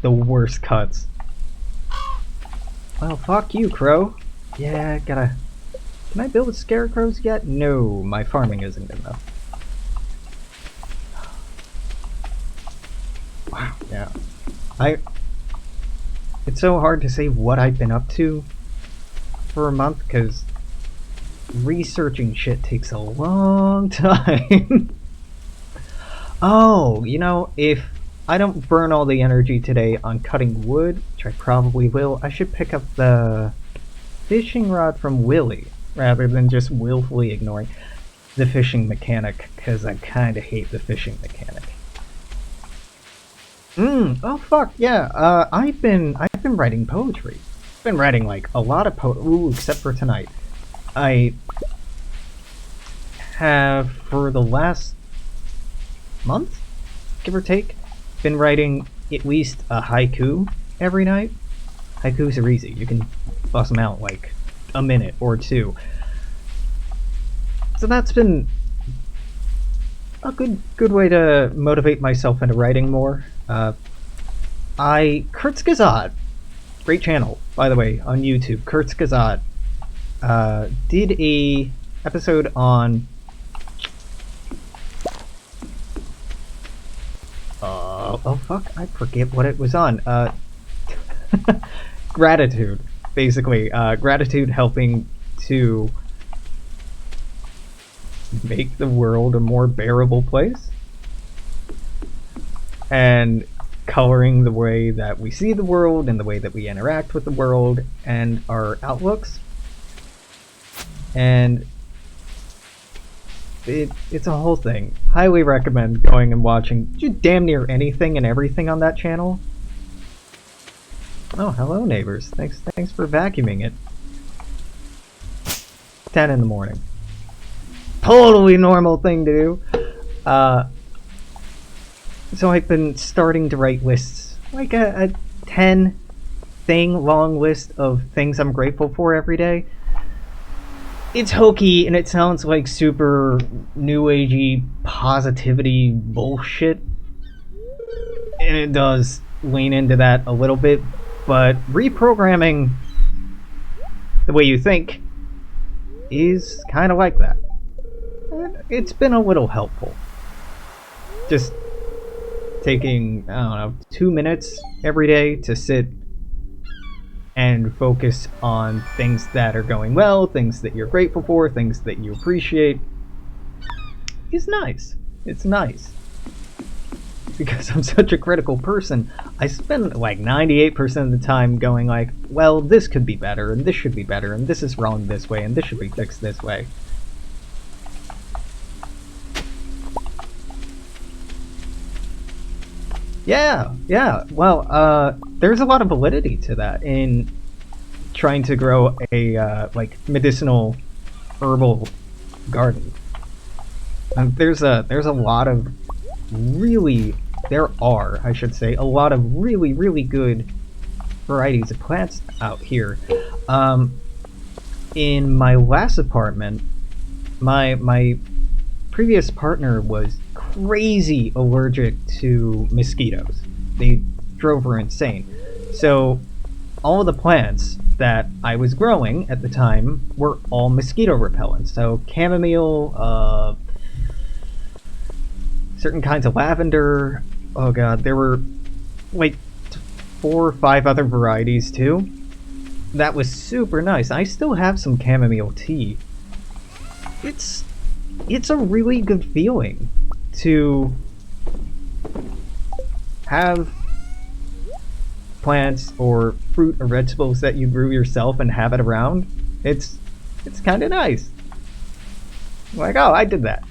The worst cuts. Well, fuck you, Crow. Yeah, gotta... Can I build scarecrows yet? No, my farming isn't enough. Wow, yeah. It's so hard to say what I've been up to for a month, because researching shit takes a long time. Oh, you know, if I don't burn all the energy today on cutting wood, which I probably will, I should pick up the fishing rod from Willy, rather than just willfully ignoring the fishing mechanic, because I kinda hate the fishing mechanic. Oh fuck, yeah, I've been writing poetry. I've been writing, like, a lot of ooh, except for tonight. I have, for the last month, give or take, been writing at least a haiku every night. Haikus are easy. You can bust them out like a minute or two. So that's been a good way to motivate myself into writing more. Kurtzgazad, great channel, by the way, on YouTube. Kurtzgazad did a episode on oh fuck, I forget what it was on. Gratitude, basically. Gratitude helping to make the world a more bearable place. And coloring the way that we see the world and the way that we interact with the world and our outlooks. And it's a whole thing. Highly recommend going and watching damn near anything and everything on that channel. Oh, hello neighbors. Thanks for vacuuming it. 10 in the morning. Totally normal thing to do. So I've been starting to write lists. Like a 10 thing long list of things I'm grateful for every day. It's hokey and it sounds like super new agey positivity bullshit. And it does lean into that a little bit, but reprogramming the way you think is kind of like that. It's been a little helpful. Just taking, I don't know, 2 minutes every day to sit and focus on things that are going well, things that you're grateful for, things that you appreciate is nice. It's nice. Because I'm such a critical person, I spend like 98% of the time going like, well, this could be better, and this should be better, and this is wrong this way, and this should be fixed this way. Yeah. Well, there's a lot of validity to that in trying to grow a like medicinal herbal garden. And there's a lot of I should say, a lot of really good varieties of plants out here. In my last apartment, my previous partner was crazy allergic to mosquitoes. They drove her insane. So all of the plants that I was growing at the time were all mosquito repellent. So chamomile, certain kinds of lavender. Oh god, there were like 4 or 5 other varieties too. That was super nice. I still have some chamomile tea. It's a really good feeling to have plants or fruit or vegetables that you grew yourself and have it around. It's kind of nice. Like, oh, I did that.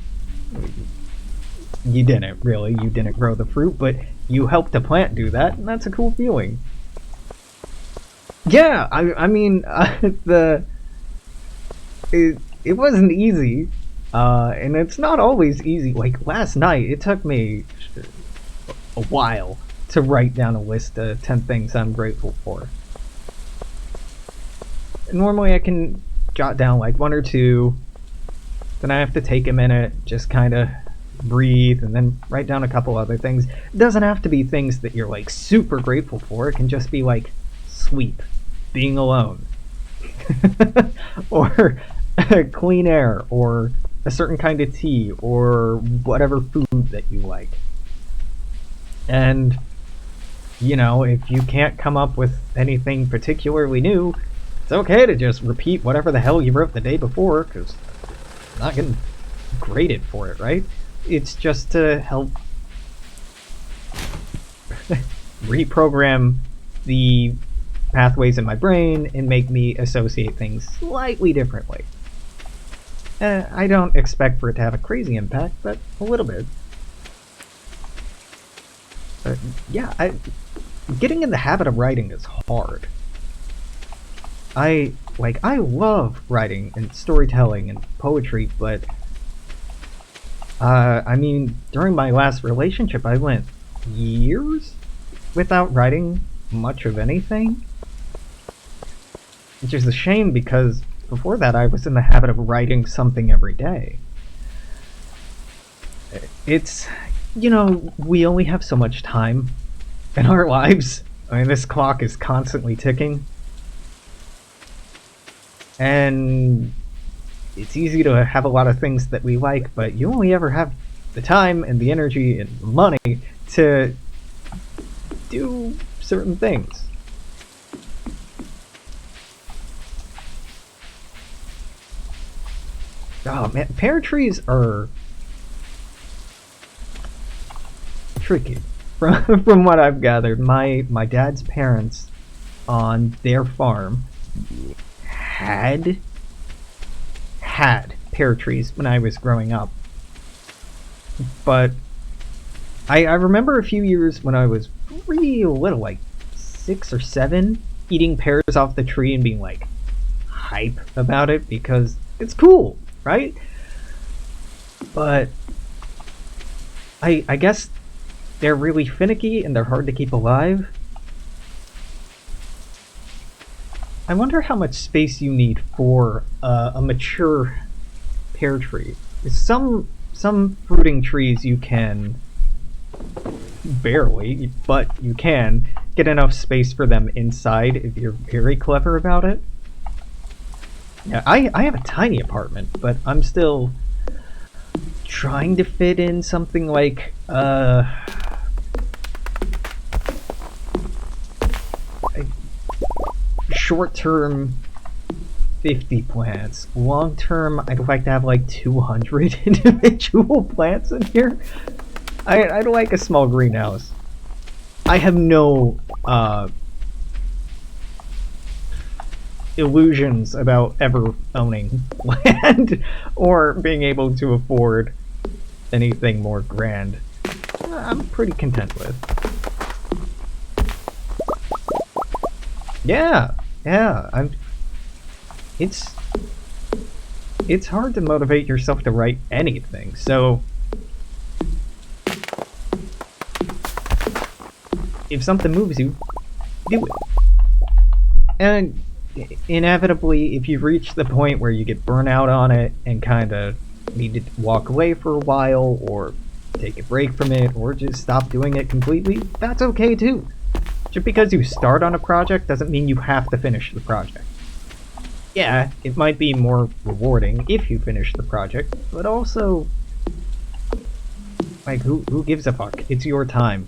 You didn't, really. You didn't grow the fruit, but you helped a plant do that, and that's a cool feeling. Yeah, I mean, it wasn't easy, and it's not always easy. Like, last night, it took me a while to write down a list of 10 things I'm grateful for. Normally I can jot down like 1 or 2, then I have to take a minute, just kind of breathe, and then write down a couple other things. It doesn't have to be things that you're like super grateful for. It can just be like sleep, being alone, or clean air, or a certain kind of tea, or whatever food that you like. And, you know, if you can't come up with anything particularly new, it's okay to just repeat whatever the hell you wrote the day before, because I'm not getting graded for it, right? It's just to help reprogram the pathways in my brain and make me associate things slightly differently. I don't expect for it to have a crazy impact, but a little bit. But yeah, getting in the habit of writing is hard. I love writing and storytelling and poetry, but I mean, during my last relationship, I went years without writing much of anything, which is a shame because before that I was in the habit of writing something every day. It's, you know, we only have so much time in our lives. I mean, this clock is constantly ticking. And it's easy to have a lot of things that we like, but you only ever have the time and the energy and money to do certain things. Oh man, pear trees are tricky. From what I've gathered, my dad's parents on their farm had pear trees when I was growing up. But I remember a few years when I was real little, like 6 or 7, eating pears off the tree and being like hype about it because it's cool, right? But I guess they're really finicky and they're hard to keep alive. I wonder how much space you need for a mature pear tree. Some fruiting trees you can barely, but you can get enough space for them inside if you're very clever about it. Yeah, I have a tiny apartment, but I'm still trying to fit in something like short-term 50 plants. Long-term, I'd like to have like 200 individual plants in here. I'd like a small greenhouse. I have no illusions about ever owning land or being able to afford anything more grand. I'm pretty content with. Yeah, it's hard to motivate yourself to write anything, so if something moves you, do it. And inevitably, if you reach the point where you get burnout on it and kind of need to walk away for a while or take a break from it or just stop doing it completely, that's okay too. Just because you start on a project doesn't mean you have to finish the project. Yeah, it might be more rewarding if you finish the project, but also, like, who gives a fuck? It's your time.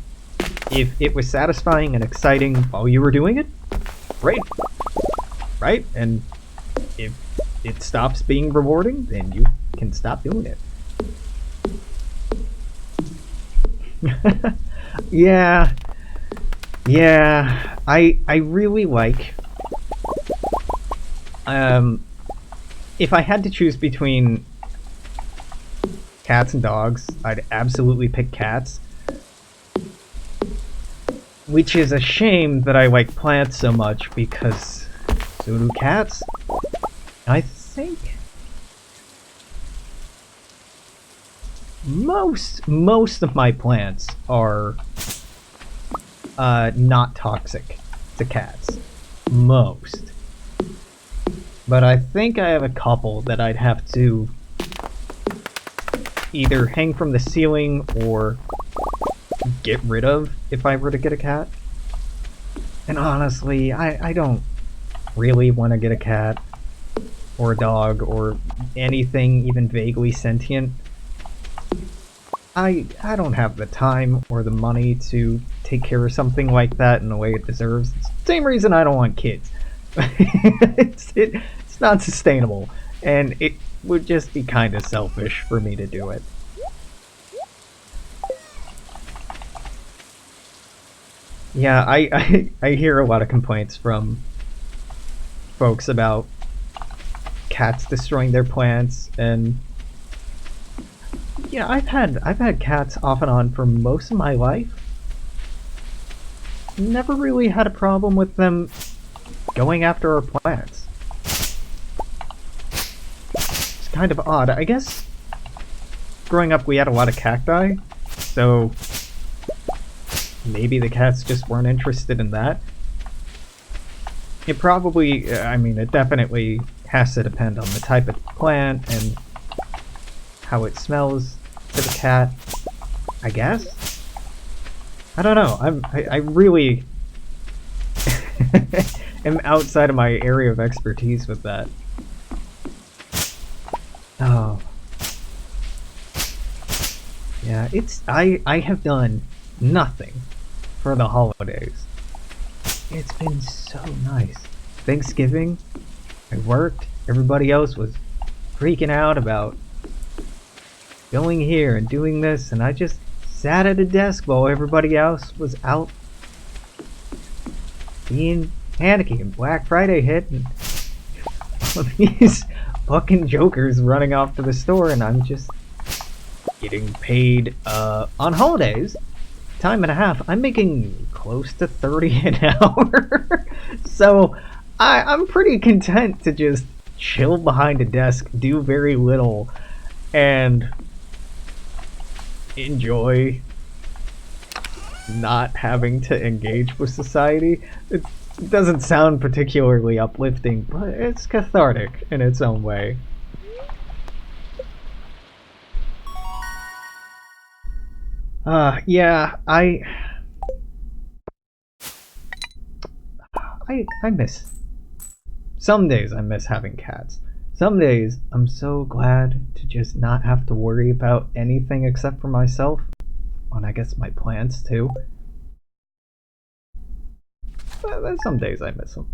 If it was satisfying and exciting while you were doing it, great. Right? And if it stops being rewarding, then you can stop doing it. Yeah, I really like, if I had to choose between cats and dogs, I'd absolutely pick cats. Which is a shame that I like plants so much, because so do cats. I think most of my plants are not toxic to cats. Most. But I think I have a couple that I'd have to either hang from the ceiling or get rid of if I were to get a cat. And honestly, I don't really want to get a cat or a dog or anything even vaguely sentient. I don't have the time or the money to take care of something like that in the way it deserves. It's the same reason I don't want kids. It's not sustainable, and it would just be kind of selfish for me to do it. Yeah, I hear a lot of complaints from folks about cats destroying their plants, and yeah, I've had cats off and on for most of my life. Never really had a problem with them going after our plants. It's kind of odd. I guess growing up we had a lot of cacti, so maybe the cats just weren't interested in that. It probably, I mean, it definitely has to depend on the type of plant and how it smells to the cat, I guess. I don't know. I really am outside of my area of expertise with that. Oh. Yeah, I have done nothing for the holidays. It's been so nice. Thanksgiving, I worked. Everybody else was freaking out about going here and doing this, and I just sat at a desk while everybody else was out being panicky, and Black Friday hit, and all these fucking jokers running off to the store, and I'm just getting paid on holidays, time and a half. I'm making close to 30 an hour. So I'm pretty content to just chill behind a desk, do very little, and enjoy not having to engage with society. It doesn't sound particularly uplifting, but it's cathartic in its own way. Yeah, I miss. Some days I miss having cats. Some days I'm so glad to just not have to worry about anything except for myself. And I guess my plants too. But some days I miss them.